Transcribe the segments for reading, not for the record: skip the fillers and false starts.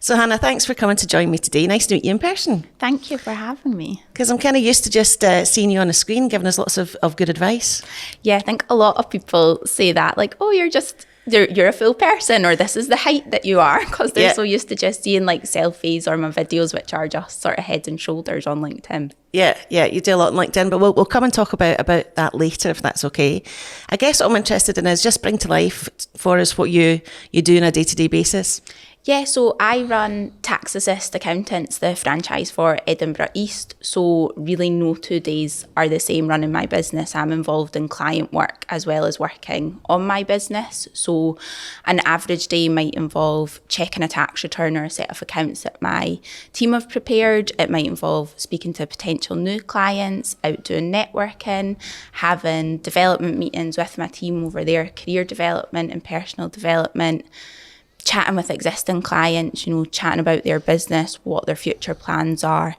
So Hannah, thanks for coming to join me today. Nice to meet you in person. Thank you for having me. Because I'm kind of used to just seeing you on the screen, giving us lots of good advice. Yeah, I think a lot of people say that, like, oh, you're a full person, or this is the height that you are, because they're so used to just seeing like selfies or my videos, which are just sort of head and shoulders on LinkedIn. Yeah, you do a lot on LinkedIn, but we'll come and talk about that later, if that's okay. I guess what I'm interested in is just bring to life for us what you do on a day-to-day basis. Yeah, so I run Tax Assist Accountants, the franchise for Edinburgh East. So really no 2 days are the same running my business. I'm involved in client work as well as working on my business. So an average day might involve checking a tax return or a set of accounts that my team have prepared. It might involve speaking to potential new clients, out doing networking, having development meetings with my team over their career development and personal development, chatting with existing clients, chatting about their business, what their future plans are.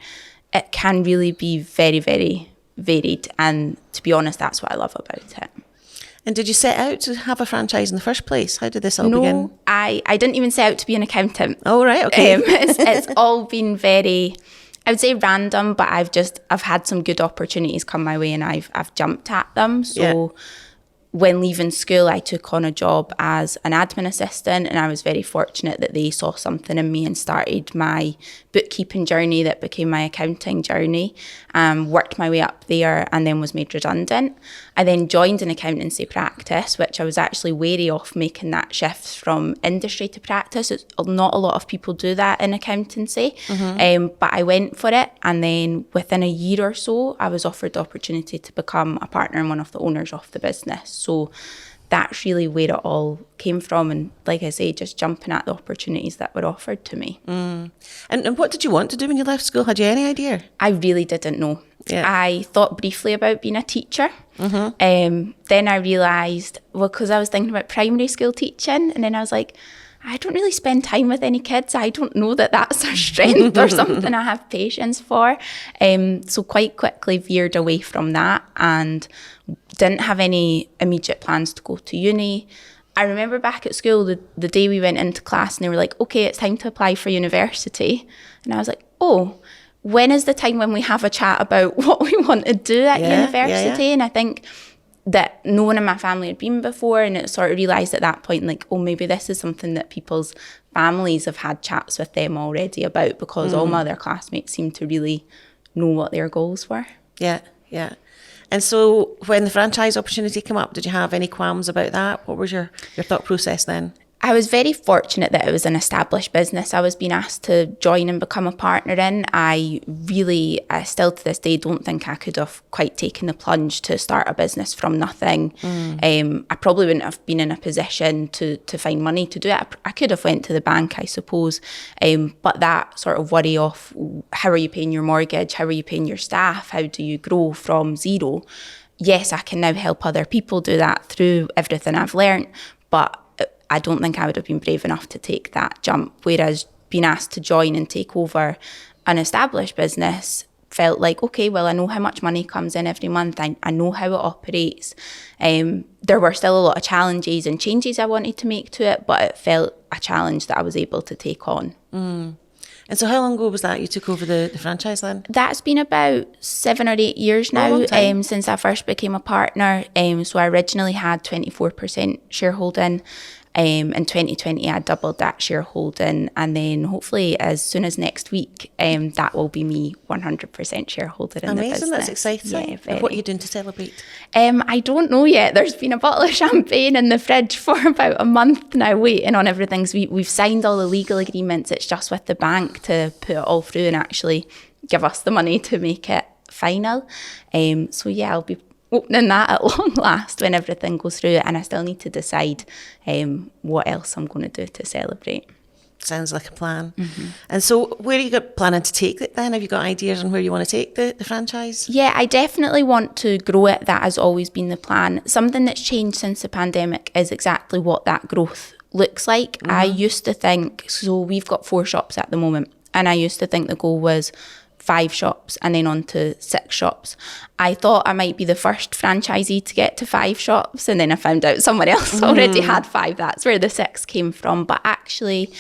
It can really be very, very varied. And to be honest, that's what I love about it. And did you set out to have a franchise in the first place? How did this all begin? No, I didn't even set out to be an accountant. Oh, right, okay. It's all been very, I would say random, but I've had some good opportunities come my way and I've jumped at them. So when leaving school, I took on a job as an admin assistant, and I was very fortunate that they saw something in me and started my bookkeeping journey that became my accounting journey. Worked my way up there and then was made redundant. I then joined an accountancy practice, which I was actually wary of making that shift from industry to practice. Not a lot of people do that in accountancy, but I went for it. And then within a year or so, I was offered the opportunity to become a partner and one of the owners of the business. So that's really where it all came from. And like I say, just jumping at the opportunities that were offered to me. And what did you want to do when you left school? Had you any idea? I really didn't know. Yeah. I thought briefly about being a teacher. Then I realised, because I was thinking about primary school teaching, and then I was like, I don't really spend time with any kids. I don't know that that's a strength or something I have patience for. So quite quickly veered away from that and didn't have any immediate plans to go to uni. I remember back at school, the day we went into class and they were like, okay, it's time to apply for university. And I was like, oh, when is the time when we have a chat about what we want to do at university? And I think that no one in my family had been before, and it sort of realised at that point, like, oh, maybe this is something that people's families have had chats with them already about, because all my other classmates seemed to really know what their goals were. Yeah. And so when the franchise opportunity came up, did you have any qualms about that? What was your thought process then? I was very fortunate that it was an established business I was being asked to join and become a partner in. I still to this day don't think I could have quite taken the plunge to start a business from nothing. I probably wouldn't have been in a position to find money to do it. I could have went to the bank, I suppose, but that sort of worry of how are you paying your mortgage, how are you paying your staff, how do you grow from zero? Yes, I can now help other people do that through everything I've learned, but I don't think I would have been brave enough to take that jump, whereas being asked to join and take over an established business felt like, okay, well, I know how much money comes in every month. I know how it operates. There were still a lot of challenges and changes I wanted to make to it, but it felt a challenge that I was able to take on. And so how long ago was that you took over the franchise then? That's been about 7 or 8 years now, since I first became a partner. So I originally had 24% shareholding. In 2020, I doubled that shareholding, and then hopefully as soon as next week, that will be me 100% shareholder in the business. Amazing, that's exciting. Yeah, very. And what are you doing to celebrate? I don't know yet. There's been a bottle of champagne in the fridge for about a month now, waiting on everything. So we've signed all the legal agreements. It's just with the bank to put it all through and actually give us the money to make it final. So yeah, I'll be opening that at long last when everything goes through, and I still need to decide what else I'm going to do to celebrate. Sounds like a plan. And so where are you planning to take it then? Have you got ideas on where you want to take the franchise? Yeah, I definitely want to grow it. That has always been the plan. Something that's changed since the pandemic is exactly what that growth looks like. I used to think, so we've got 4 shops at the moment, and I used to think the goal was 5 shops and then on to 6 shops. I thought I might be the first franchisee to get to 5 shops, and then I found out someone else already had 5. That's where the 6 came from. But actually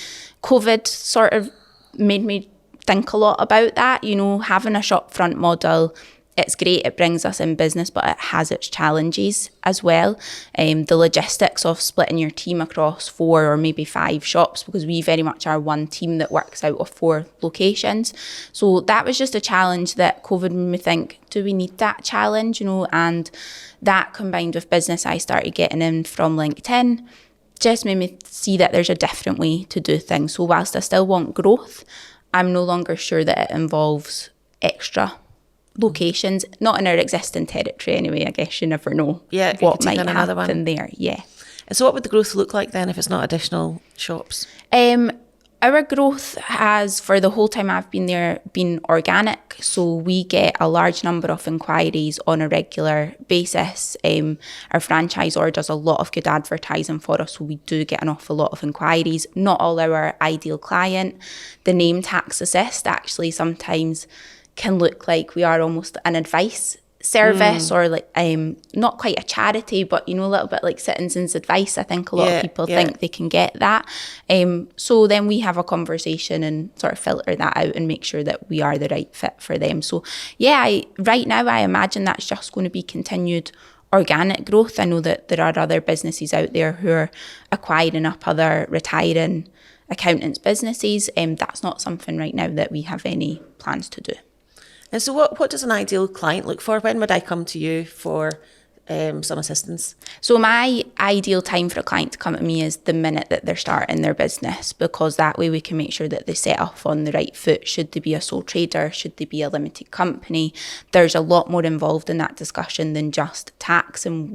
COVID sort of made me think a lot about that. You know, having a shopfront model, it's great, it brings us in business, but it has its challenges as well. The logistics of splitting your team across 4 or maybe 5 shops, because we very much are one team that works out of 4 locations. So that was just a challenge that COVID made me think, do we need that challenge? You know, and that combined with business I started getting in from LinkedIn just made me see that there's a different way to do things. So whilst I still want growth, I'm no longer sure that it involves extra locations, not in our existing territory anyway. I guess you never know what might happen there. Yeah. And so what would the growth look like then if it's not additional shops? Our growth has, for the whole time I've been there, been organic. So we get a large number of inquiries on a regular basis. Our franchisor does a lot of good advertising for us, so we do get an awful lot of inquiries. Not all our ideal client. The name Tax Assist actually sometimes can look like we are almost an advice service or like not quite a charity, but you know, a little bit like Citizens Advice. I think a lot of people think they can get that. So then we have a conversation and sort of filter that out and make sure that we are the right fit for them. So yeah, right now I imagine that's just going to be continued organic growth. I know that there are other businesses out there who are acquiring up other retiring accountants' businesses. That's not something right now that we have any plans to do. And so what does an ideal client look for? When would I come to you for some assistance? So my ideal time for a client to come to me is the minute that they're starting their business, because that way we can make sure that they set off on the right foot. Should they be a sole trader? Should they be a limited company? There's a lot more involved in that discussion than just tax and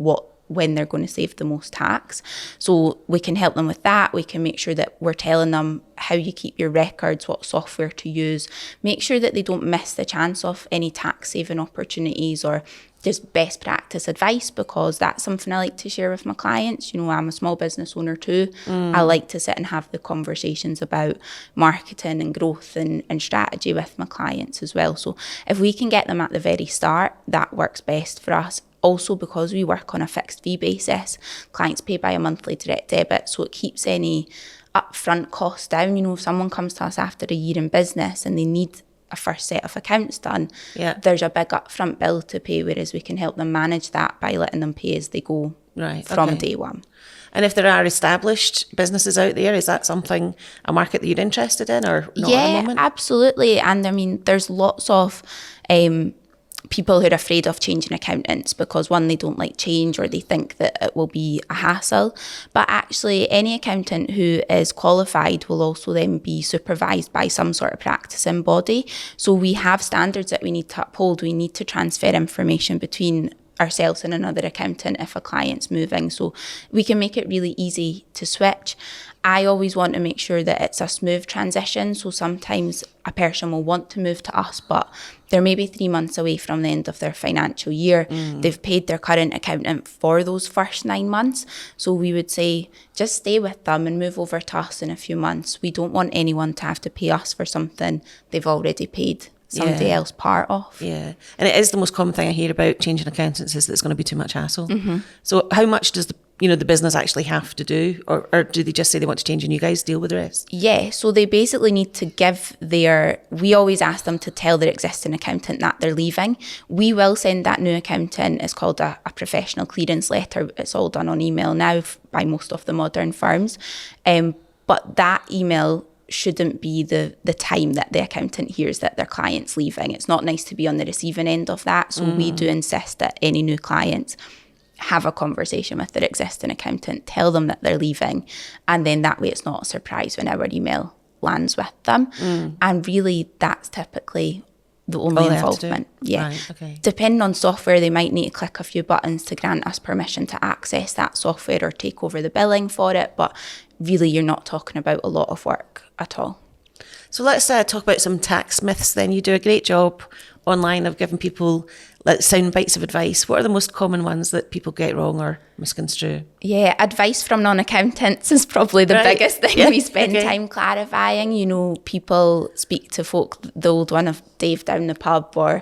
when they're going to save the most tax. So we can help them with that. We can make sure that we're telling them how you keep your records, what software to use, make sure that they don't miss the chance of any tax saving opportunities or just best practice advice, because that's something I like to share with my clients. You know, I'm a small business owner too. I like to sit and have the conversations about marketing and growth and strategy with my clients as well. So if we can get them at the very start, that works best for us. Also, because we work on a fixed fee basis, clients pay by a monthly direct debit, so it keeps any upfront costs down. You know, if someone comes to us after a year in business and they need a first set of accounts done, there's a big upfront bill to pay, whereas we can help them manage that by letting them pay as they go from day one. And if there are established businesses out there, is that a market that you're interested in or not at the moment? Yeah, absolutely. And I mean, there's lots of people who are afraid of changing accountants because, one, they don't like change or they think that it will be a hassle. But actually, any accountant who is qualified will also then be supervised by some sort of practicing body. So we have standards that we need to uphold. We need to transfer information between ourselves and another accountant if a client's moving, so we can make it really easy to switch. I always want to make sure that it's a smooth transition. So sometimes a person will want to move to us, but they're maybe 3 months away from the end of their financial year. They've paid their current accountant for those first 9 months. So we would say, just stay with them and move over to us in a few months. We don't want anyone to have to pay us for something they've already paid somebody else part of. Yeah. And it is the most common thing I hear about changing accountants is that it's going to be too much hassle. So how much does the business actually have to do, or do they just say they want to change and you guys deal with the rest? Yeah, so they basically need to we always ask them to tell their existing accountant that they're leaving. We will send that new accountant, it's called a professional clearance letter. It's all done on email now by most of the modern firms. But that email shouldn't be the time that the accountant hears that their client's leaving. It's not nice to be on the receiving end of that. So we do insist that any new clients have a conversation with their existing accountant, tell them that they're leaving, and then that way it's not a surprise when our email lands with them. And really that's typically the only involvement. Yeah. Right, okay. Depending on software, they might need to click a few buttons to grant us permission to access that software or take over the billing for it, but really you're not talking about a lot of work at all. So let's talk about some tax myths then. You do a great job online of giving people sound bites of advice. What are the most common ones that people get wrong or misconstrue? Yeah, advice from non-accountants is probably the biggest thing we spend time clarifying. You know, people speak to folk, the old one of Dave down the pub or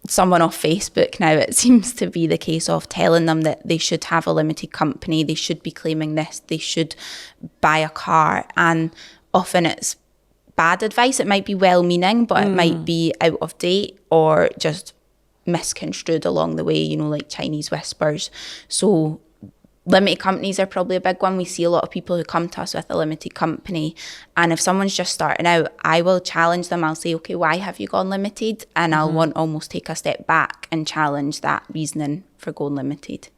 someone off Facebook now, it seems to be the case of telling them that they should have a limited company, they should be claiming this, they should buy a car. And often it's bad advice. It might be well-meaning, but it might be out of date or just misconstrued along the way, you know, like Chinese whispers. So limited companies are probably a big one. We see a lot of people who come to us with a limited company, and if someone's just starting out, I will challenge them. I'll say, okay, why have you gone limited? And I'll want almost take a step back and challenge that reasoning for going limited.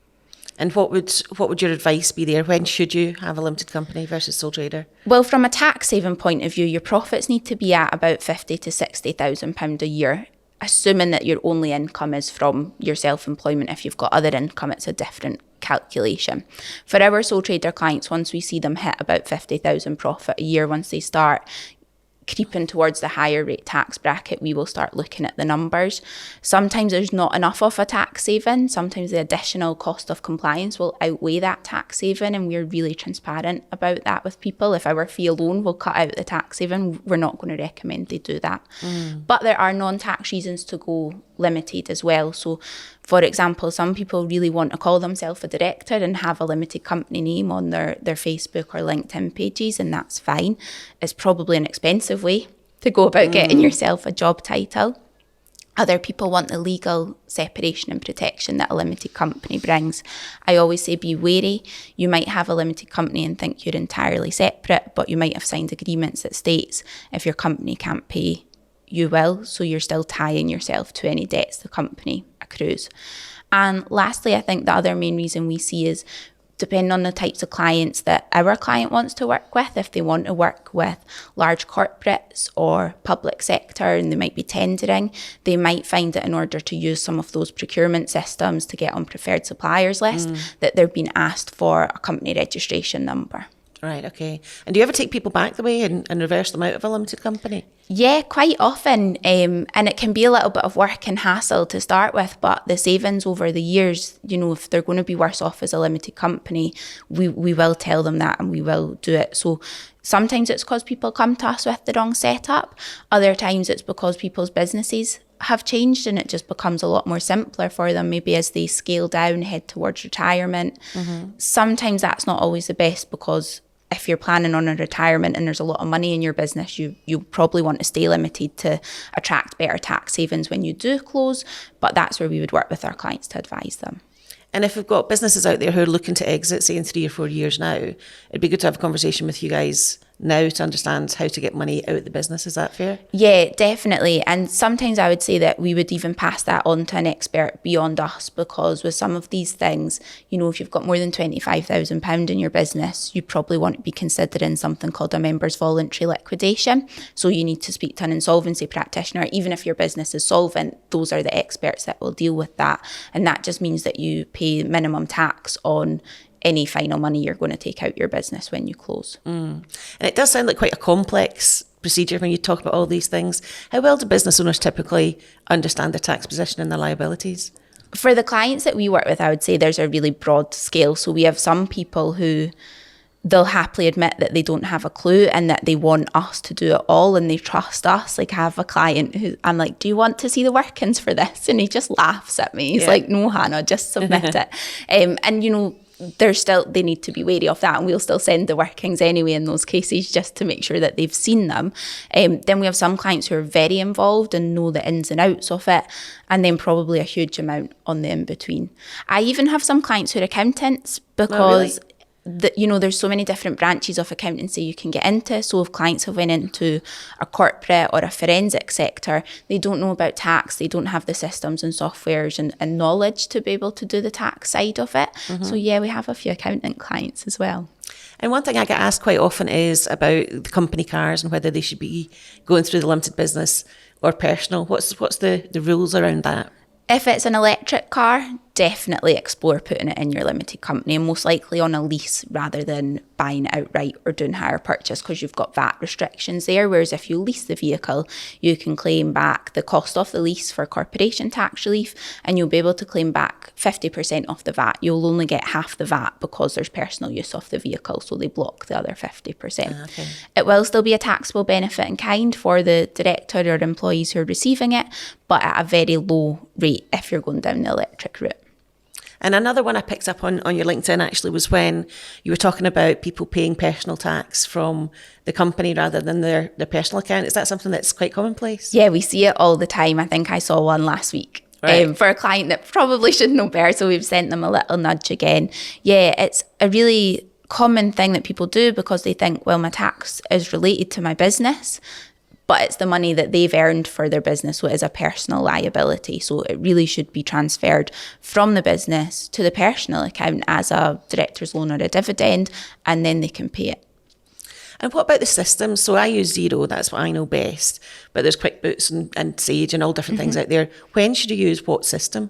And what would your advice be there? When should you have a limited company versus sole trader? Well, from a tax saving point of view, your profits need to be at about £50,000 to £60,000 a year, assuming that your only income is from your self-employment. If you've got other income, it's a different calculation. For our sole trader clients, once we see them hit about 50,000 profit a year, once they start creeping towards the higher rate tax bracket, we will start looking at the numbers. Sometimes there's not enough of a tax saving. Sometimes the additional cost of compliance will outweigh that tax saving, and we're really transparent about that with people. If our fee alone will cut out the tax saving, we're not going to recommend they do that. But there are non-tax reasons to go limited as well. So for example, some people really want to call themselves a director and have a limited company name on their Facebook or LinkedIn pages, and that's fine. It's probably an expensive way to go about getting yourself a job title. Other people want the legal separation and protection that a limited company brings. I always say be wary. You might have a limited company and think you're entirely separate, but you might have signed agreements that states if your company can't pay, you will, so you're still tying yourself to any debts the company accrues. And lastly, I think the other main reason we see is depending on the types of clients that our client wants to work with. If they want to work with large corporates or public sector and they might be tendering, they might find that in order to use some of those procurement systems to get on preferred suppliers list, that they're being asked for a company registration number. Right, okay. And do you ever take people back the way and reverse them out of a limited company? Yeah, quite often. And it can be a little bit of work and hassle to start with, but the savings over the years, you know, if they're going to be worse off as a limited company, we will tell them that and we will do it. So sometimes it's because people come to us with the wrong setup. Other times it's because people's businesses have changed and it just becomes a lot more simpler for them, maybe as they scale down, head towards retirement. Sometimes that's not always the best, because if you're planning on a retirement and there's a lot of money in your business, you probably want to stay limited to attract better tax savings when you do close. But that's where we would work with our clients to advise them. And if we've got businesses out there who are looking to exit, say in 3 or 4 years now, it'd be good to have a conversation with you guys now to understand how to get money out of the business. Is that fair? Yeah, definitely. And sometimes I would say that we would even pass that on to an expert beyond us, because with some of these things, you know, if you've got more than £25,000 in your business, you probably want to be considering something called a members voluntary liquidation. So you need to speak to an insolvency practitioner. Even if your business is solvent, those are the experts that will deal with that. And that just means that you pay minimum tax on any final money you're going to take out your business when you close. And it does sound like quite a complex procedure when you talk about all these things. How well do business owners typically understand their tax position and their liabilities? For the clients that we work with, I would say there's a really broad scale. So we have some people who they'll happily admit that they don't have a clue and that they want us to do it all and they trust us. Like I have a client who I'm like, do you want to see the workings for this? And he just laughs at me. He's like, no, Hannah, just submit it. And you know, they need to be wary of that, and we'll still send the workings anyway in those cases just to make sure that they've seen them. Then we have some clients who are very involved and know the ins and outs of it, and then probably a huge amount on the in-between. I even have some clients who are accountants, because you know, there's so many different branches of accountancy you can get into. So if clients have went into a corporate or a forensic sector, they don't know about tax, they don't have the systems and softwares and knowledge to be able to do the tax side of it. So yeah, we have a few accountant clients as well. And one thing I get asked quite often is about the company cars and whether they should be going through the limited business or personal. What's the rules around that? If it's an electric car, definitely explore putting it in your limited company, and most likely on a lease rather than buying it outright or doing hire purchase, because you've got VAT restrictions there. Whereas if you lease the vehicle, you can claim back the cost of the lease for corporation tax relief, and you'll be able to claim back 50% of the VAT. You'll only get half the VAT because there's personal use of the vehicle, so they block the other 50%. Okay. It will still be a taxable benefit in kind for the director or employees who are receiving it, but at a very low rate if you're going down the electric route. And another one I picked up on your LinkedIn actually was when you were talking about people paying personal tax from the company rather than their personal account. Is that something that's quite commonplace? Yeah, we see it all the time. I think I saw one last week. Right. For a client that probably should know better, so we've sent them a little nudge again. Yeah, it's a really common thing that people do because they think, well, my tax is related to my business, but it's the money that they've earned for their business, so it is a personal liability. So it really should be transferred from the business to the personal account as a director's loan or a dividend, and then they can pay it. And what about the systems? So I use Xero, that's what I know best, but there's QuickBooks and Sage and all different things out there. When should you use what system?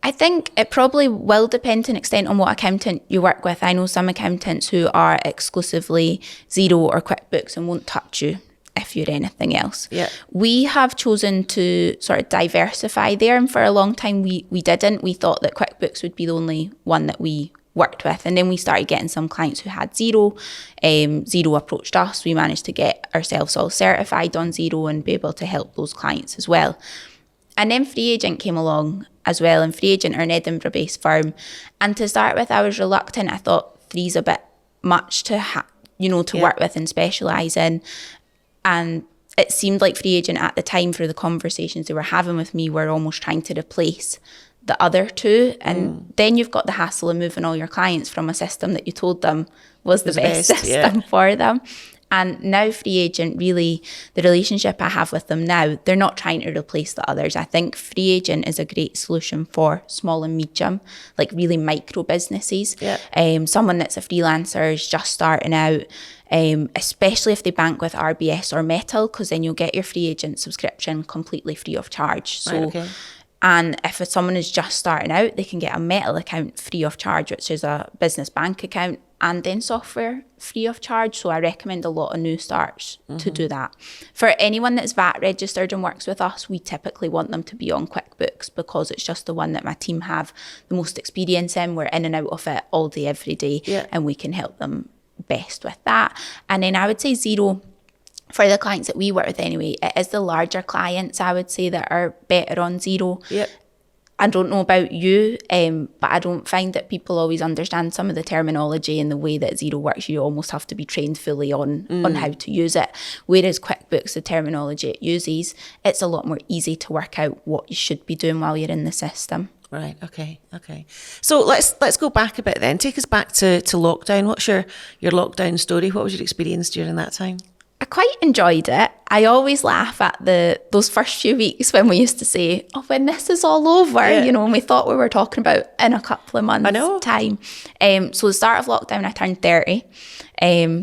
I think it probably will depend to an extent on what accountant you work with. I know some accountants who are exclusively Xero or QuickBooks and won't touch you if you're anything else. Yeah. We have chosen to sort of diversify there, and for a long time we didn't. We thought that QuickBooks would be the only one that we worked with, and then we started getting some clients who had Xero. Xero approached us. We managed to get ourselves all certified on Xero and be able to help those clients as well. And then Free Agent came along as well, and Free Agent are an Edinburgh-based firm. And to start with, I was reluctant. I thought three's a bit much to work with and specialise in. And it seemed like Free Agent at the time, for the conversations they were having with me, were almost trying to replace the other two. And then you've got the hassle of moving all your clients from a system that you told them was the best system for them. And now Free Agent, really, the relationship I have with them now, they're not trying to replace the others. I think Free Agent is a great solution for small and medium, like really micro businesses. Yeah. Someone that's a freelancer is just starting out, especially if they bank with RBS or Metal, because then you'll get your Free Agent subscription completely free of charge. So. Right, okay. And if someone is just starting out, they can get a Metal account free of charge, which is a business bank account, and then software free of charge. So I recommend a lot of new starts to do that. For anyone that's VAT registered and works with us, we typically want them to be on QuickBooks because it's just the one that my team have the most experience in. We're in and out of it all day, every day, and we can help them best with that. And then I would say Xero, for the clients that we work with anyway, it is the larger clients, I would say, that are better on Xero. Yep. I don't know about you, but I don't find that people always understand some of the terminology and the way that Xero works. You almost have to be trained fully on how to use it. Whereas QuickBooks, the terminology it uses, it's a lot more easy to work out what you should be doing while you're in the system. Right. Okay. So let's go back a bit then. Take us back to lockdown. What's your lockdown story? What was your experience during that time? I quite enjoyed it. I always laugh at those first few weeks when we used to say, oh, when this is all over, when we thought we were talking about in a couple of months' time. So the start of lockdown, I turned 30.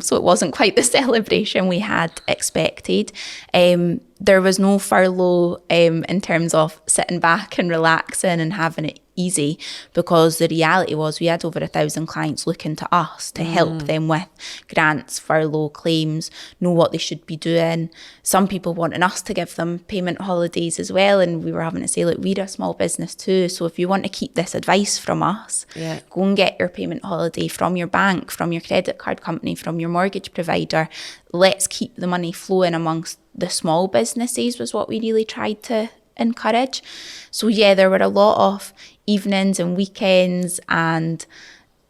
So it wasn't quite the celebration we had expected. There was no furlough in terms of sitting back and relaxing and having it easy, because the reality was we had over 1,000 clients looking to us to help them with grants, furlough claims, know what they should be doing. Some people wanting us to give them payment holidays as well, and we were having to say, look, we're a small business too, so if you want to keep this advice from us, go and get your payment holiday from your bank, from your credit card company, from your mortgage provider. Let's keep the money flowing amongst the small businesses, was what we really tried to encourage. So there were a lot of evenings and weekends and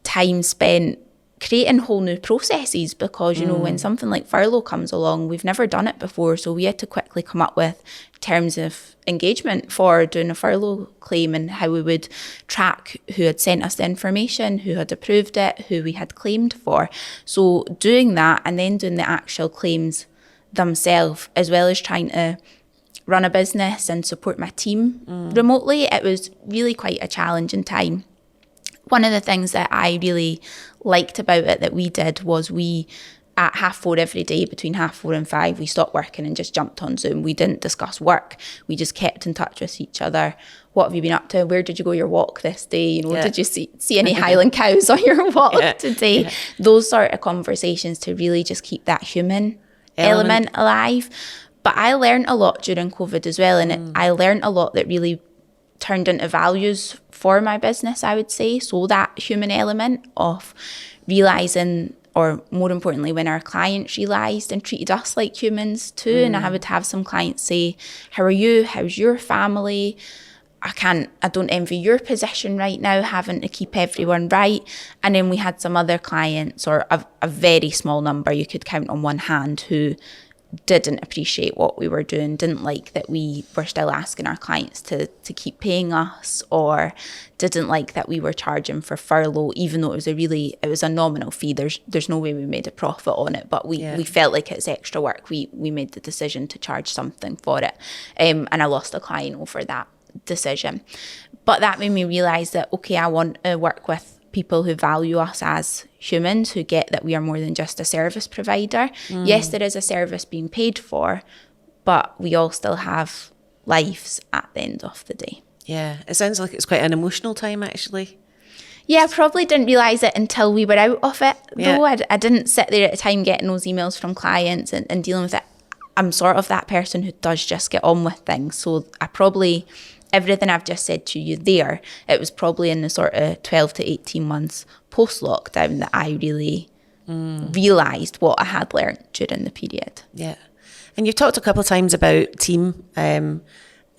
time spent creating whole new processes, because when something like furlough comes along, we've never done it before, so we had to quickly come up with terms of engagement for doing a furlough claim and how we would track who had sent us the information, who had approved it, who we had claimed for. So doing that and then doing the actual claims themselves, as well as trying to run a business and support my team remotely, it was really quite a challenging time. One of the things that I really liked about it that we did was we, at 4:30 every day, between 4:30 and 5, we stopped working and just jumped on Zoom. We didn't discuss work. We just kept in touch with each other. What have you been up to? Where did you go your walk this day? Did you see any Highland cows on your walk today? Those sort of conversations to really just keep that human element alive. But I learned a lot during COVID as well, and I learned a lot that really turned into values for my business, I would say. So that human element of realising, or more importantly, when our clients realised and treated us like humans too. And I would have some clients say, how are you? How's your family? I don't envy your position right now, having to keep everyone right. And then we had some other clients, or a very small number, you could count on one hand, who didn't appreciate what we were doing, didn't like that we were still asking our clients to keep paying us, or didn't like that we were charging for furlough, even though it was a nominal fee. There's no way we made a profit on it, but we felt like it's extra work. We made the decision to charge something for it. And I lost a client over that decision. But that made me realise that, okay, I want to work with people who value us as humans, who get that we are more than just a service provider. Yes, there is a service being paid for, but we all still have lives at the end of the day. Yeah, it sounds like it's quite an emotional time, actually. Yeah, I probably didn't realise it until we were out of it, though. I didn't sit there at the time getting those emails from clients and dealing with it. I'm sort of that person who does just get on with things. So everything I've just said to you there, it was probably in the sort of 12 to 18 months post-lockdown that I really realised what I had learnt during the period. Yeah. And you've talked a couple of times about team, and,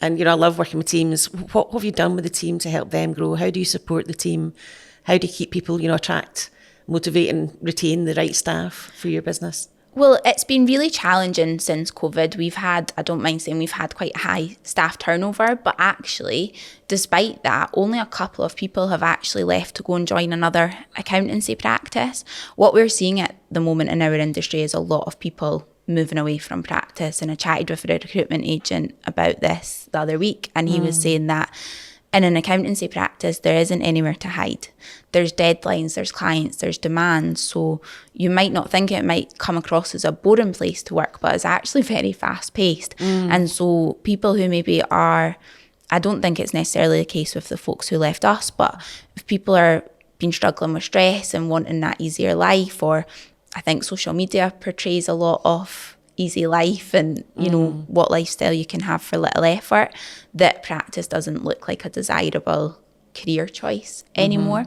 I love working with teams. What have you done with the team to help them grow? How do you support the team? How do you keep people, attract, motivate and retain the right staff for your business? Well, it's been really challenging since COVID. I don't mind saying we've had quite high staff turnover, but actually, despite that, only a couple of people have actually left to go and join another accountancy practice. What we're seeing at the moment in our industry is a lot of people moving away from practice. And I chatted with a recruitment agent about this the other week, and he was saying that in an accountancy practice, there isn't anywhere to hide. There's deadlines, there's clients, there's demands. So you might not think it might come across as a boring place to work, but it's actually very fast paced. And so people who maybe I don't think it's necessarily the case with the folks who left us, but if people are been struggling with stress and wanting that easier life, or I think social media portrays a lot of easy life and what lifestyle you can have for little effort, that practice doesn't look like a desirable career choice anymore.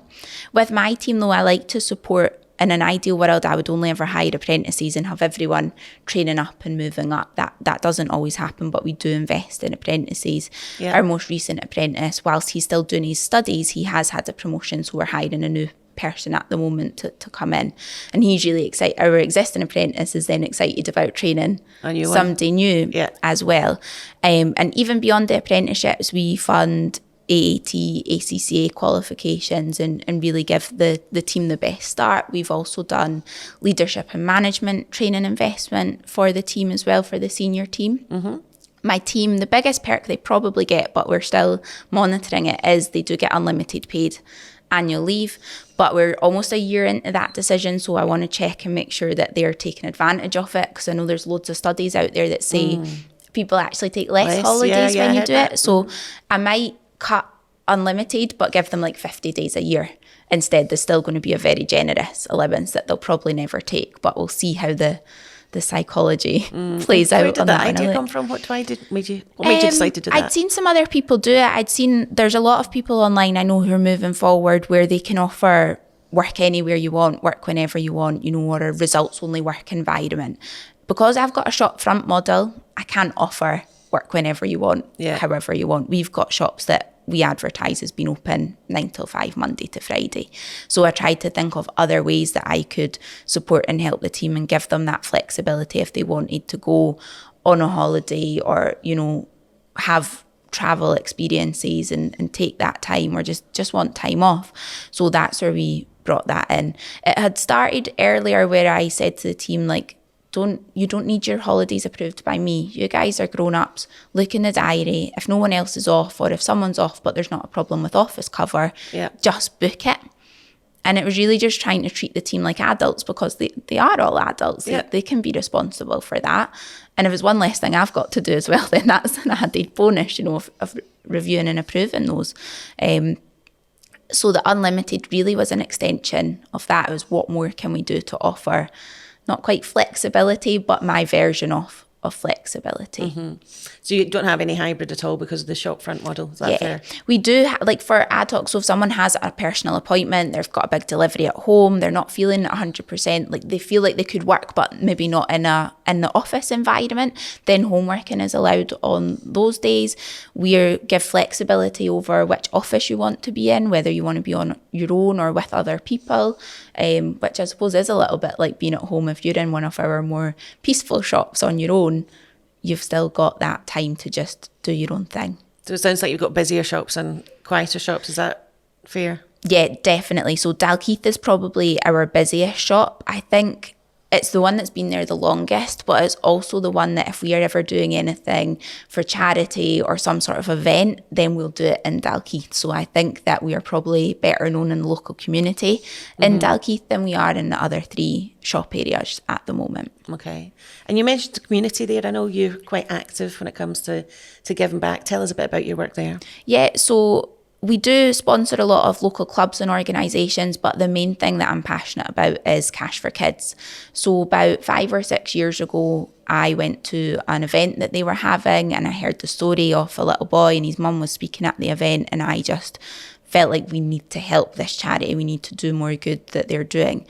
With my team though, I like to support. In an ideal world, I would only ever hire apprentices and have everyone training up and moving up. That doesn't always happen, but we do invest in apprentices. Our most recent apprentice, whilst he's still doing his studies, he has had a promotion, so we're hiring a new person at the moment to come in, and he's really excited. Our existing apprentice is then excited about training somebody new as well. And even beyond the apprenticeships, we fund AAT, ACCA qualifications and really give the team the best start. We've also done leadership and management training investment for the team as well, for the senior team. My team, the biggest perk they probably get, but we're still monitoring it, is they do get unlimited paid annual leave, but we're almost a year into that decision, so I want to check and make sure that they're taking advantage of it, because I know there's loads of studies out there that say people actually take less holidays when you do it. So I might cut unlimited but give them like 50 days a year instead. There's still going to be a very generous allowance that they'll probably never take, but we'll see how the psychology plays out. Where did that idea come from? What made you decide to do that? I'd seen some other people do it. I'd seen there's a lot of people online I know who are moving forward where they can offer work anywhere you want, work whenever you want, or a results only work environment. Because I've got a shop front model, I can't offer work whenever you want, however you want. We've got shops that we advertise as being open 9 till 5, Monday to Friday. So I tried to think of other ways that I could support and help the team and give them that flexibility if they wanted to go on a holiday or, have travel experiences and take that time, or just want time off. So that's where we brought that in. It had started earlier where I said to the team, you don't need your holidays approved by me. You guys are grown-ups. Look in the diary. If no one else is off, or if someone's off but there's not a problem with office cover, just book it. And it was really just trying to treat the team like adults, because they are all adults. They can be responsible for that. And if it's one less thing I've got to do as well, then that's an added bonus, of reviewing and approving those. So the unlimited really was an extension of that. It was, what more can we do to offer not quite flexibility, but my version of of flexibility. So you don't have any hybrid at all because of the shopfront model, is that fair? We do, like for ad hoc, so if someone has a personal appointment, they've got a big delivery at home, they're not feeling 100%, like they feel like they could work, but maybe not in the office environment, then home working is allowed on those days. We give flexibility over which office you want to be in, whether you want to be on your own or with other people, which I suppose is a little bit like being at home. If you're in one of our more peaceful shops on your own, you've still got that time to just do your own thing. So it sounds like you've got busier shops and quieter shops, is that fair? Yeah, definitely. So Dalkeith is probably our busiest shop. I think it's the one that's been there the longest, but it's also the one that if we are ever doing anything for charity or some sort of event, then we'll do it in Dalkeith. So I think that we are probably better known in the local community in Dalkeith than we are in the other 3 shop areas at the moment. Okay. And you mentioned the community there. I know you're quite active when it comes to giving back. Tell us a bit about your work there. Yeah, so we do sponsor a lot of local clubs and organisations, but the main thing that I'm passionate about is Cash for Kids. So about 5 or 6 years ago, I went to an event that they were having and I heard the story of a little boy and his mum was speaking at the event, and I just felt like we need to help this charity. We need to do more good that they're doing.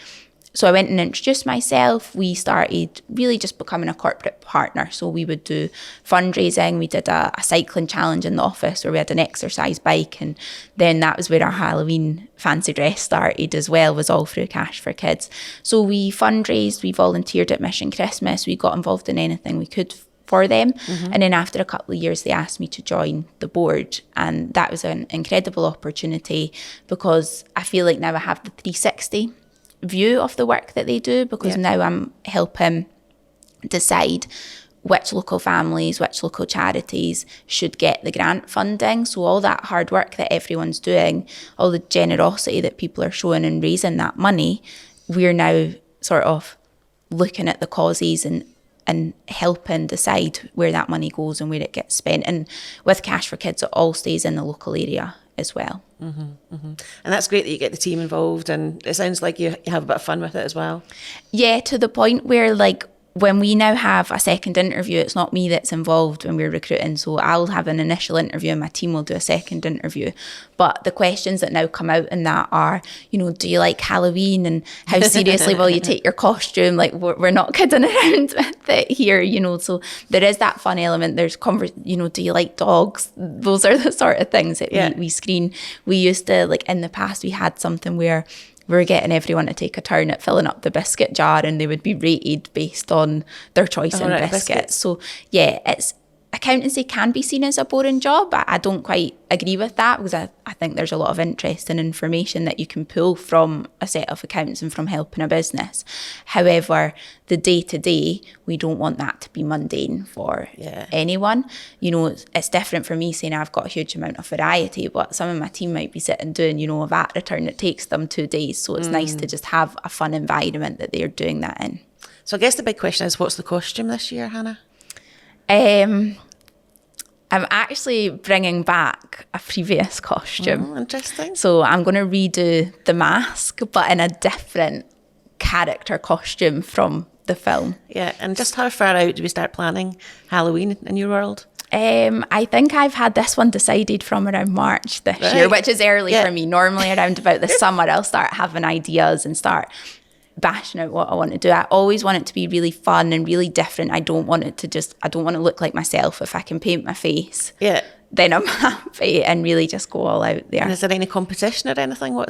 So I went and introduced myself. We started really just becoming a corporate partner. So we would do fundraising. We did a cycling challenge in the office where we had an exercise bike. And then that was where our Halloween fancy dress started as well, was all through Cash for Kids. So we fundraised, we volunteered at Mission Christmas. We got involved in anything we could for them. And then after a couple of years, they asked me to join the board. And that was an incredible opportunity because I feel like now I have the 360 view of the work that they do, because now I'm helping decide which local families, which local charities should get the grant funding. So all that hard work that everyone's doing, all the generosity that people are showing and raising that money, we're now sort of looking at the causes and helping decide where that money goes and where it gets spent. And with Cash for Kids, it all stays in the local area as well. And that's great that you get the team involved, and it sounds like you have a bit of fun with it as well. Yeah, to the point where like when we now have a second interview, it's not me that's involved when we're recruiting. So I'll have an initial interview and my team will do a second interview. But the questions that now come out in that are, you know, do you like Halloween and how seriously will you take your costume? Like we're not kidding around with it here, you know. So there is that fun element. There's you know, do you like dogs? Those are the sort of things that we screen. We used to, like in the past, we had something where we were getting everyone to take a turn at filling up the biscuit jar and they would be rated based on their choice in biscuits. So yeah, accountancy can be seen as a boring job. I don't quite agree with that, because I think there's a lot of interesting information that you can pull from a set of accounts and from helping a business. However, the day-to-day, we don't want that to be mundane for anyone. You know, it's different for me saying I've got a huge amount of variety, but some of my team might be sitting doing, you know, a VAT return that takes them 2 days. So it's nice to just have a fun environment that they're doing that in. So I guess the big question is, what's the costume this year, Hannah? I'm actually bringing back a previous costume. Oh, interesting. So I'm going to redo the mask, but in a different character costume from the film. Yeah, and just how far out do we start planning Halloween in your world? I think I've had this one decided from around March this year, which is early for me. Normally around about the summer, I'll start having ideas and start bashing out what I want to do. I always want it to be really fun and really different. I don't want to look like myself. If I can paint my face, then I'm happy, and really just go all out there. And is there any competition or anything?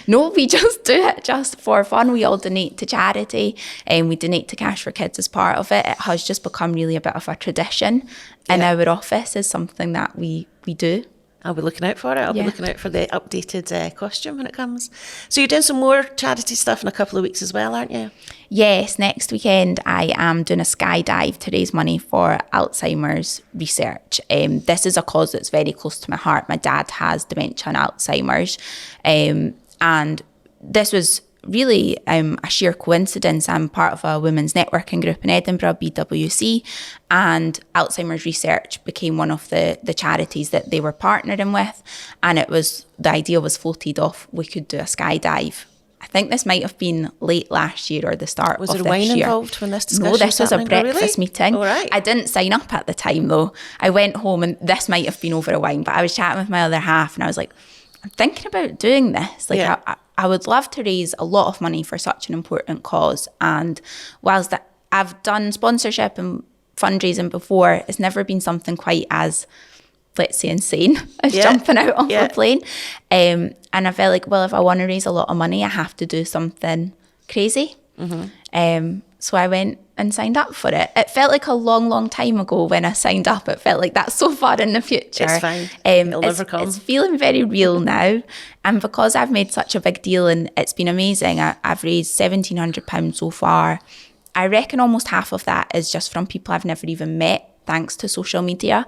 No, we just do it just for fun. We all donate to charity and we donate to Cash for Kids as part of it. It has just become really a bit of a tradition in our office, is something that we do. I'll be looking out for it. I'll be looking out for the updated costume when it comes. So you're doing some more charity stuff in a couple of weeks as well, aren't you? Yes, next weekend I am doing a Skydive to raise money for Alzheimer's research. This is a cause that's very close to my heart. My dad has dementia and Alzheimer's, and this was really a sheer coincidence. I'm part of a women's networking group in Edinburgh, BWC, and Alzheimer's Research became one of the charities that they were partnering with, and the idea was floated off, we could do a skydive. I think this might have been late last year or the start Was of there this wine year. involved when this discussion No, this was a happening? Oh, really? breakfast meeting. All right. I didn't sign up at the time though. I went home and this might have been over a wine, but I was chatting with my other half and I was like, I'm thinking about doing this. Like, Yeah. I would love to raise a lot of money for such an important cause. And whilst that I've done sponsorship and fundraising before, it's never been something quite as, let's say, insane as jumping out of a plane. And I felt like, well, if I want to raise a lot of money, I have to do something crazy. So I went and signed up for it. It felt like a long, long time ago when I signed up. It felt like that's so far in the future. It's fine. It'll never come. It's feeling very real now. And because I've made such a big deal and it's been amazing, I've raised £1,700 so far. I reckon almost half of that is just from people I've never even met, thanks to social media.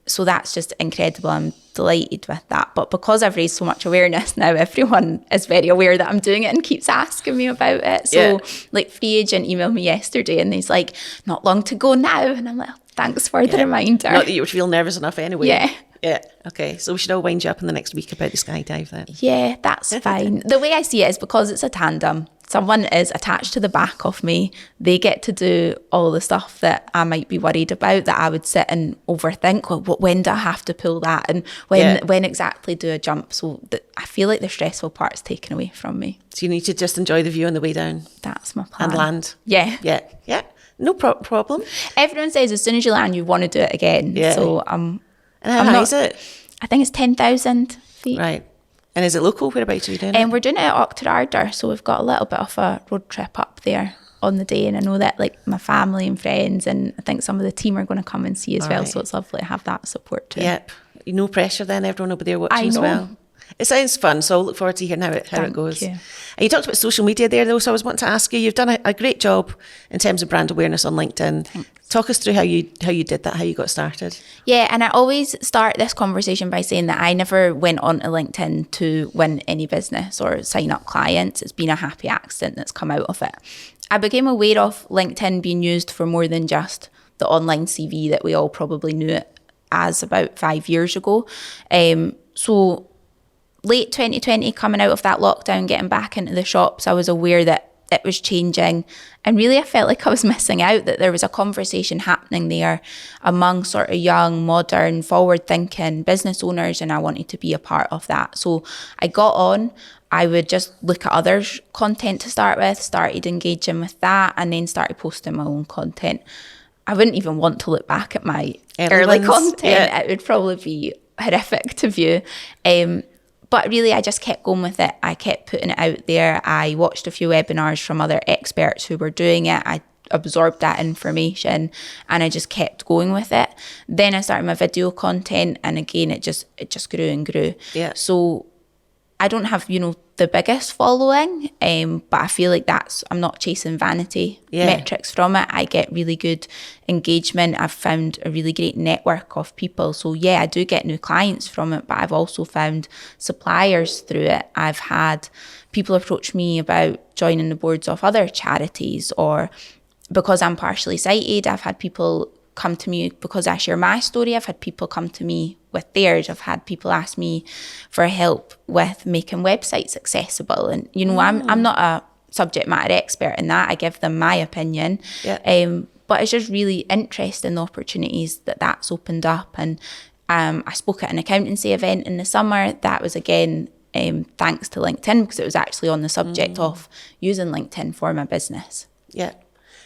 So that's just incredible. I'm delighted with that. But because I've raised so much awareness now, everyone is very aware that I'm doing it and keeps asking me about it. So like Free Agent emailed me yesterday and he's like, not long to go now. And I'm like, oh, thanks for the reminder. Not that you would feel nervous enough anyway. Yeah. Yeah. Okay. So we should all wind you up in the next week about the Skydive then. Yeah, that's fine. The way I see it is because it's a tandem. Someone is attached to the back of me. They get to do all the stuff that I might be worried about, that I would sit and overthink. Well, when do I have to pull that? And when exactly do I jump? So I feel like the stressful part's taken away from me. So you need to just enjoy the view on the way down. That's my plan. And land. Yeah. Yeah. Yeah. No problem. Everyone says as soon as you land, you want to do it again. Yeah. So and how high is it? I think it's 10,000 feet. Right. And is it local? Whereabouts are you doing it? And we're doing it at Auchterarder, so we've got a little bit of a road trip up there on the day. And I know that like my family and friends and I think some of the team are going to come and see as well. Right. So it's lovely to have that support too. Yep. No pressure then. Everyone will be there watching as well. It sounds fun, so I'll look forward to hearing how it goes. You. And you talked about social media there, though, so I was wanting to ask you, you've done a great job in terms of brand awareness on LinkedIn. Thanks. Talk us through how you did that, how you got started. Yeah, and I always start this conversation by saying that I never went onto LinkedIn to win any business or sign up clients. It's been a happy accident that's come out of it. I became aware of LinkedIn being used for more than just the online CV that we all probably knew it as about 5 years ago. So late 2020, coming out of that lockdown, getting back into the shops, I was aware that it was changing. And really, I felt like I was missing out, that there was a conversation happening there among sort of young, modern, forward-thinking business owners, and I wanted to be a part of that. So I got on. I would just look at others' content to start with, started engaging with that, and then started posting my own content. I wouldn't even want to look back at my early content. Yeah. It would probably be horrific to view. But really, I just kept going with it. I kept putting it out there. I watched a few webinars from other experts who were doing it. I absorbed that information and I just kept going with it. Then I started my video content, and again, it just grew and grew. Yeah. So I don't have, the biggest following, but I feel like I'm not chasing vanity metrics from it. I get really good engagement. I've found a really great network of people. So yeah, I do get new clients from it, but I've also found suppliers through it. I've had people approach me about joining the boards of other charities, or because I'm partially sighted, I've had people come to me because I share my story. I've had people come to me with theirs. I've had people ask me for help with making websites accessible. And, I'm not a subject matter expert in that. I give them my opinion. Yeah. But it's just really interesting, the opportunities that's opened up. And I spoke at an accountancy event in the summer. That was, again, thanks to LinkedIn, because it was actually on the subject of using LinkedIn for my business. Yeah.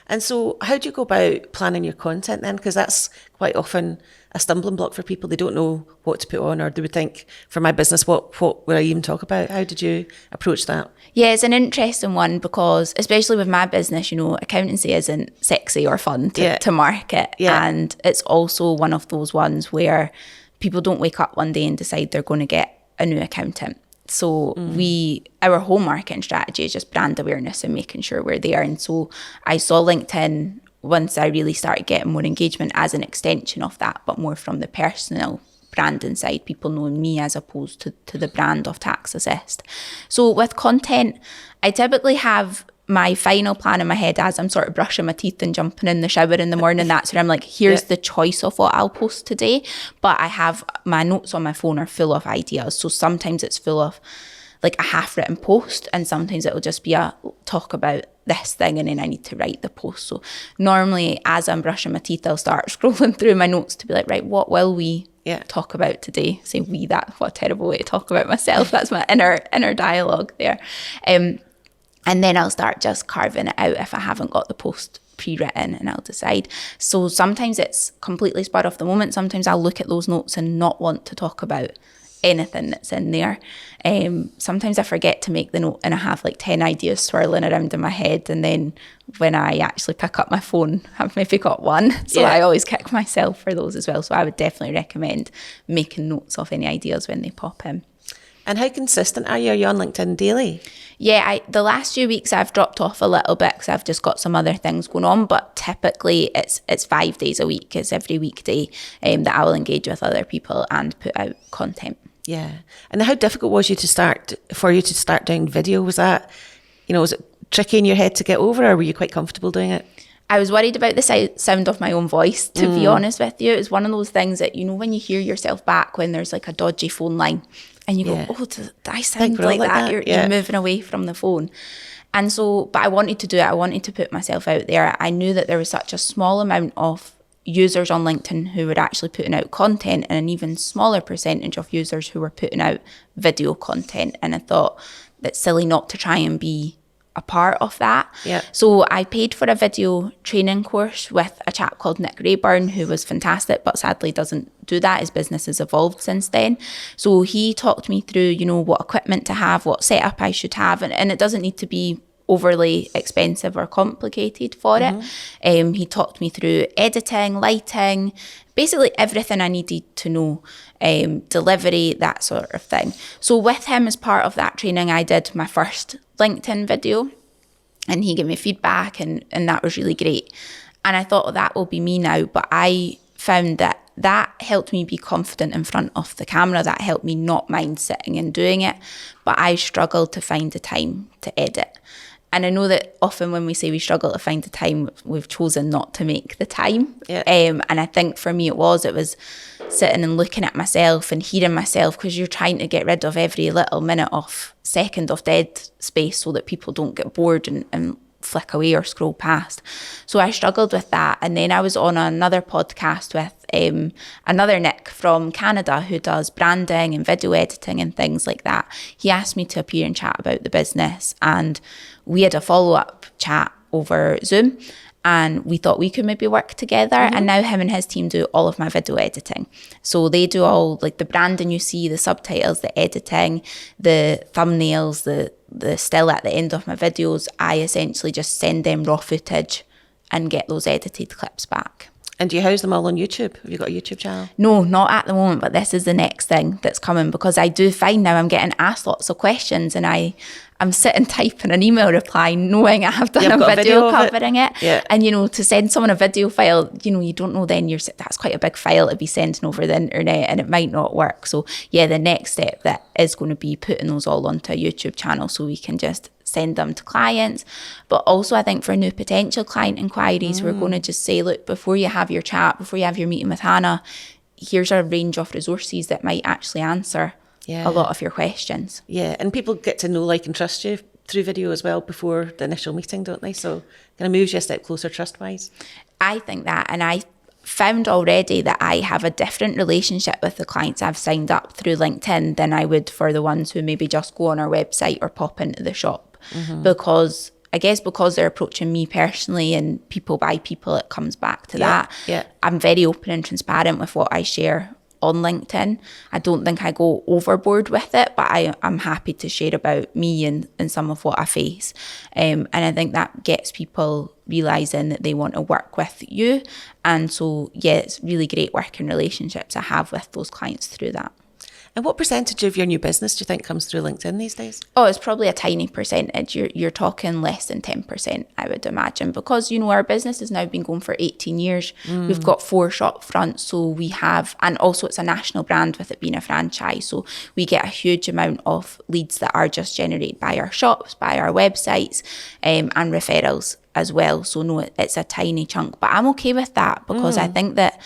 And so how do you go about planning your content then? Because that's quite often a stumbling block for people. They don't know what to put on, or they would think, for my business, what would I even talk about? How did you approach that? Yeah, it's an interesting one, because especially with my business, accountancy isn't sexy or fun to market. Yeah. And it's also one of those ones where people don't wake up one day and decide they're going to get a new accountant. So our whole marketing strategy is just brand awareness and making sure we're there. And so I saw LinkedIn, once I really started getting more engagement, as an extension of that, but more from the personal branding side, people knowing me as opposed to the brand of Tax Assist. So with content, I typically have my final plan in my head as I'm sort of brushing my teeth and jumping in the shower in the morning. That's where I'm like, here's the choice of what I'll post today. But I have my notes on my phone are full of ideas. So sometimes it's full of like a half-written post, and sometimes it'll just be a talk about this thing, and then I need to write the post. So normally as I'm brushing my teeth, I'll start scrolling through my notes to be like, right, what will we talk about today? Say we, that, what a terrible way to talk about myself. That's my inner dialogue there. And then I'll start just carving it out if I haven't got the post pre-written, and I'll decide. So sometimes it's completely spur of the moment. Sometimes I'll look at those notes and not want to talk about anything that's in there. Sometimes I forget to make the note and I have like 10 ideas swirling around in my head, and then when I actually pick up my phone, I've maybe got one. So I always kick myself for those as well. So I would definitely recommend making notes of any ideas when they pop in. And how consistent are you? Are you on LinkedIn daily? Yeah, the last few weeks I've dropped off a little bit because I've just got some other things going on, but typically it's 5 days a week. It's every weekday that I will engage with other people and put out content. Yeah. And how difficult was for you to start doing video? Was that, was it tricky in your head to get over, or were you quite comfortable doing it? I was worried about the sound of my own voice, to be honest with you. It was one of those things that, when you hear yourself back when there's like a dodgy phone line and you go, oh, do I sound like that? You're moving away from the phone. And so, but I wanted to do it. I wanted to put myself out there. I knew that there was such a small amount of users on LinkedIn who were actually putting out content, and an even smaller percentage of users who were putting out video content. And I thought that's silly not to try and be a part of that. Yeah. So I paid for a video training course with a chap called Nick Rayburn, who was fantastic, but sadly doesn't do that. His business has evolved since then. So he talked me through, what equipment to have, what setup I should have, and it doesn't need to be overly expensive or complicated for it. He talked me through editing, lighting, basically everything I needed to know, delivery, that sort of thing. So with him as part of that training, I did my first LinkedIn video, and he gave me feedback, and that was really great. And I thought, that will be me now. But I found that helped me be confident in front of the camera. That helped me not mind sitting and doing it. But I struggled to find the time to edit. And I know that often when we say we struggle to find the time, we've chosen not to make the time. Yeah. And I think for me it was sitting and looking at myself and hearing myself, because you're trying to get rid of every little second of dead space so that people don't get bored and flick away or scroll past. So I struggled with that. And then I was on another podcast with another Nick from Canada who does branding and video editing and things like that. He asked me to appear and chat about the business, and we had a follow-up chat over Zoom, and we thought we could maybe work together. And now him and his team do all of my video editing. So they do all like the branding you see, the subtitles, the editing, the thumbnails, the still at the end of my videos. I essentially just send them raw footage and get those edited clips back. And do you house them all on YouTube? Have you got a YouTube channel? No, not at the moment, but this is the next thing that's coming, because I do find now I'm getting asked lots of questions, and I'm sitting typing an email reply knowing I have done a video covering it. Yeah. And, to send someone a video file, you don't know then that's quite a big file to be sending over the internet, and it might not work. So yeah, the next step that is going to be putting those all onto a YouTube channel so we can just send them to clients. But also I think for new potential client inquiries, we're going to just say, look, before you have your chat, before you have your meeting with Hannah, here's a range of resources that might actually answer a lot of your questions. Yeah, and people get to know, like, and trust you through video as well before the initial meeting, don't they? So kind of moves you a step closer trust-wise. I think that, and I found already that I have a different relationship with the clients I've signed up through LinkedIn than I would for the ones who maybe just go on our website or pop into the shop. Because I guess because they're approaching me personally and people by people, it comes back to that. Yeah. I'm very open and transparent with what I share on LinkedIn. I don't think I go overboard with it, but I'm happy to share about me and some of what I face. And I think that gets people realising that they want to work with you. And so, yeah, it's really great working relationships I have with those clients through that. And what percentage of your new business do you think comes through LinkedIn these days? Oh, it's probably a tiny percentage. You're talking less than 10%, I would imagine, because, our business has now been going for 18 years. We've got 4 shop fronts, so we have, and also it's a national brand with it being a franchise. So we get a huge amount of leads that are just generated by our shops, by our websites, and referrals as well. So no, it's a tiny chunk, but I'm okay with that because I think that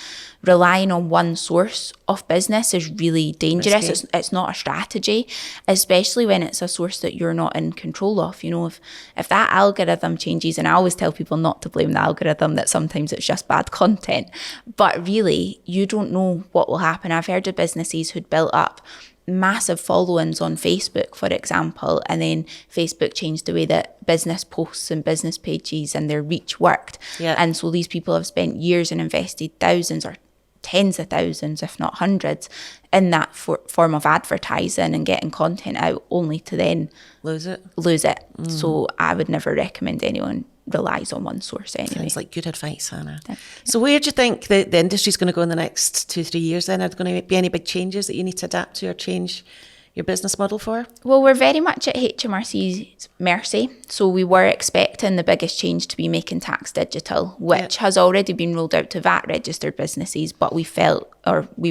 relying on one source of business is really dangerous. It's not a strategy, especially when it's a source that you're not in control of. If that algorithm changes, and I always tell people not to blame the algorithm, that sometimes it's just bad content, but really you don't know what will happen. I've heard of businesses who'd built up massive followings on Facebook, for example, and then Facebook changed the way that business posts and business pages and their reach worked. And so these people have spent years and invested thousands or tens of thousands, if not hundreds, in that form of advertising and getting content out, only to then lose it. So I would never recommend anyone relies on one source anyway. Sounds like good advice, Hannah. So where do you think the industry's going to go in the next 2-3 years then? Are there going to be any big changes that you need to adapt to or change your business model for? Well, we're very much at HMRC's mercy. So we were expecting the biggest change to be making tax digital, which has already been rolled out to VAT registered businesses, but we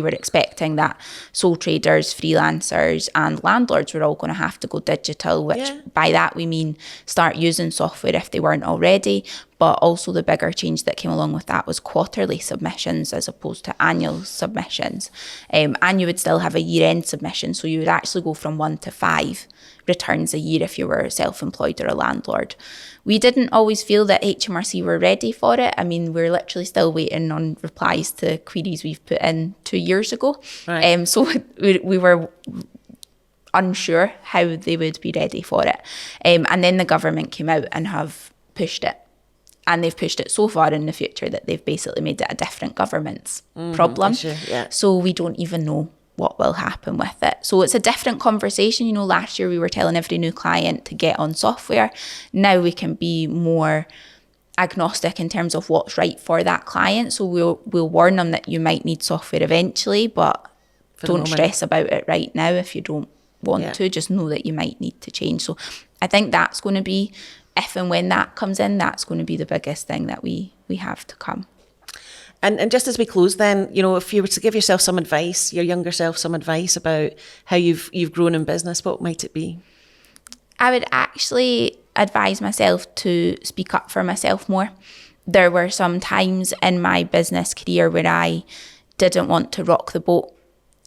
were expecting that sole traders, freelancers and landlords were all going to have to go digital, which by that we mean start using software if they weren't already. But also the bigger change that came along with that was quarterly submissions as opposed to annual submissions. And you would still have a year-end submission. So you would actually go from 1 to 5 returns a year if you were self-employed or a landlord. We didn't always feel that HMRC were ready for it. I mean, we're literally still waiting on replies to queries we've put in 2 years ago. Right. So we were unsure how they would be ready for it. And then the government came out and have pushed it. And they've pushed it so far in the future that they've basically made it a different government's problem. So we don't even know what will happen with it. So it's a different conversation. Last year we were telling every new client to get on software. Now we can be more agnostic in terms of what's right for that client. So we'll warn them that you might need software eventually, but don't stress about it right now if you don't want to. Just know that you might need to change. So I think that's going to be, if and when that comes in, that's going to be the biggest thing that we have to come. And just as we close then, if you were to give yourself some advice, your younger self some advice about how you've grown in business, what might it be? I would actually advise myself to speak up for myself more. There were some times in my business career where I didn't want to rock the boat.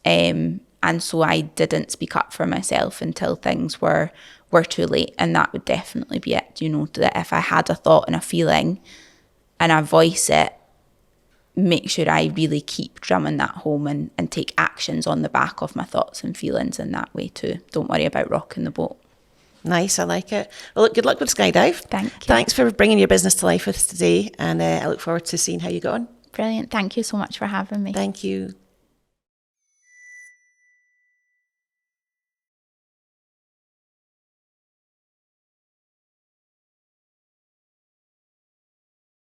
And so I didn't speak up for myself until things were too late. And that would definitely be it. That if I had a thought and a feeling and I voice it, make sure I really keep drumming that home and take actions on the back of my thoughts and feelings in that way too. Don't worry about rocking the boat. Nice, I like it. Well, look, good luck with Skydive. Thank you. Thanks for bringing your business to life with us today, and I look forward to seeing how you go on. Brilliant. Thank you so much for having me. Thank you.